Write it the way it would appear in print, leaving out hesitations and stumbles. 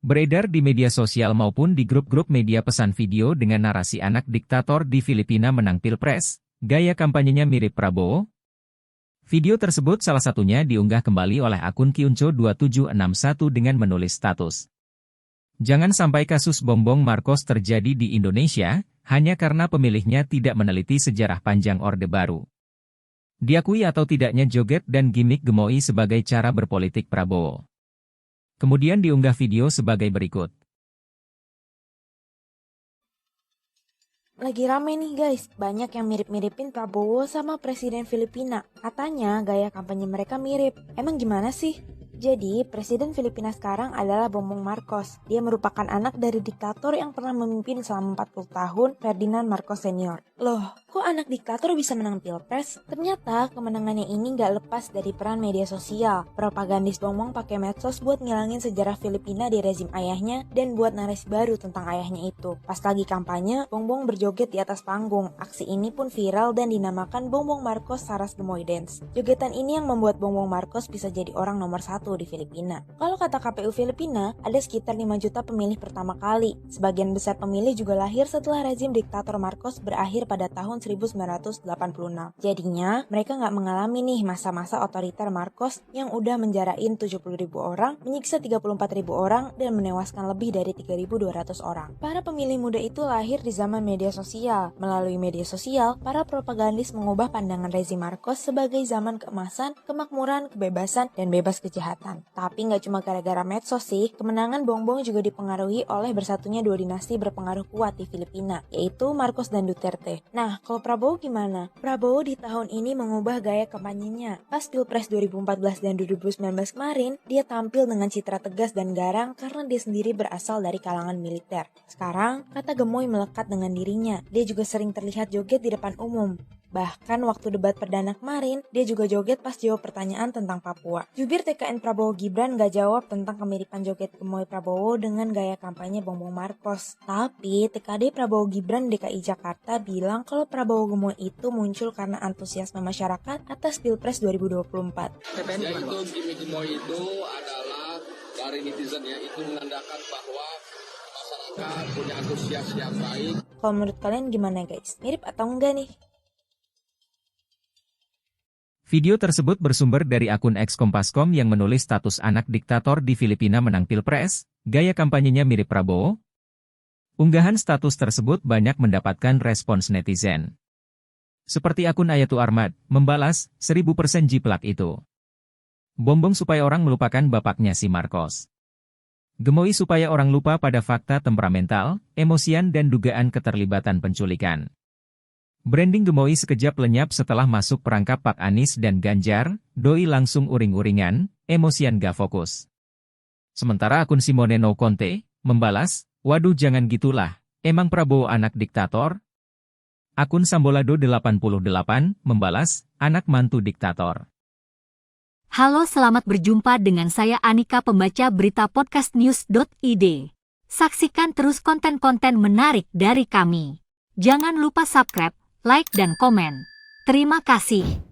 Beredar di media sosial maupun di grup-grup media pesan video dengan narasi anak diktator di Filipina menang Pilpres, gaya kampanyenya mirip Prabowo. Video tersebut salah satunya diunggah kembali oleh akun Kyunco2761 dengan menulis status. Jangan sampai kasus Bongbong Marcos terjadi di Indonesia, hanya karena pemilihnya tidak meneliti sejarah panjang Orde Baru. Diakui atau tidaknya joget dan gimmick gemoy sebagai cara berpolitik Prabowo. Kemudian diunggah video sebagai berikut. Lagi rame nih guys, banyak yang mirip-miripin Prabowo sama Presiden Filipina. Katanya gaya kampanye mereka mirip. Emang gimana sih? Jadi, Presiden Filipina sekarang adalah Bongbong Marcos. Dia merupakan anak dari diktator yang pernah memimpin selama 40 tahun, Ferdinand Marcos Senior. Loh, kok anak diktator bisa menang Pilpres? Ternyata kemenangannya ini nggak lepas dari peran media sosial. Propagandis Bongbong pakai medsos buat ngilangin sejarah Filipina di rezim ayahnya dan buat narasi baru tentang ayahnya itu. Pas lagi kampanye, Bongbong berjoget di atas panggung. Aksi ini pun viral dan dinamakan Bongbong Marcos Saras Gemoy Dance. Jogetan ini yang membuat Bongbong Marcos bisa jadi orang nomor 1 di Filipina. Kalau kata KPU Filipina, ada sekitar 5 juta pemilih pertama kali. Sebagian besar pemilih juga lahir setelah rezim diktator Marcos berakhir pada tahun 1986. Jadinya, mereka nggak mengalami nih masa-masa otoriter Marcos yang udah menjarain 70.000 orang, menyiksa 34.000 orang, dan menewaskan lebih dari 3.200 orang. Para pemilih muda itu lahir di zaman media sosial. Melalui media sosial, para propagandis mengubah pandangan rezim Marcos sebagai zaman keemasan, kemakmuran, kebebasan, dan bebas kejahatan. Tapi nggak cuma gara-gara medsos sih, kemenangan Bongbong juga dipengaruhi oleh bersatunya dua dinasti berpengaruh kuat di Filipina, yaitu Marcos dan Duterte. Nah, kalau Prabowo gimana? Prabowo di tahun ini mengubah gaya kampanyenya. Pas Pilpres 2014 dan 2019 kemarin, dia tampil dengan citra tegas dan garang karena dia sendiri berasal dari kalangan militer. Sekarang, kata gemoy melekat dengan dirinya. Dia juga sering terlihat joget di depan umum. Bahkan waktu debat perdana kemarin, dia juga joget pas jawab pertanyaan tentang Papua. Jubir TKN Prabowo Gibran gak jawab tentang kemiripan joget gemoy Prabowo dengan gaya kampanye Bongbong Marcos. Tapi TKD Prabowo Gibran DKI Jakarta bilang kalau Prabowo gemoy itu muncul karena antusiasme masyarakat atas Pilpres 2024. Yaitu gimmick gemoy itu adalah dari netizen ya, itu menandakan bahwa masyarakat punya antusias yang baik. Kalau menurut kalian gimana guys? Mirip atau enggak nih? Video tersebut bersumber dari akun @kompas.com yang menulis status anak diktator di Filipina menang Pilpres, gaya kampanyenya mirip Prabowo. Unggahan status tersebut banyak mendapatkan respons netizen. Seperti akun Ayatu Armad, membalas, 1000% jiplak itu. Bongbong supaya orang melupakan bapaknya si Marcos. Gemoy supaya orang lupa pada fakta temperamental, emosian dan dugaan keterlibatan penculikan. Branding gemoy sekejap lenyap setelah masuk perangkap Pak Anies dan Ganjar, doi langsung uring-uringan, emosian gak fokus. Sementara akun Simone No Conte, membalas, waduh jangan gitulah, emang Prabowo anak diktator? Akun Sambolado 88, membalas, anak mantu diktator. Halo, selamat berjumpa dengan saya Anika, pembaca berita podcastnews.id. Saksikan terus konten-konten menarik dari kami. Jangan lupa subscribe, like dan komen. Terima kasih.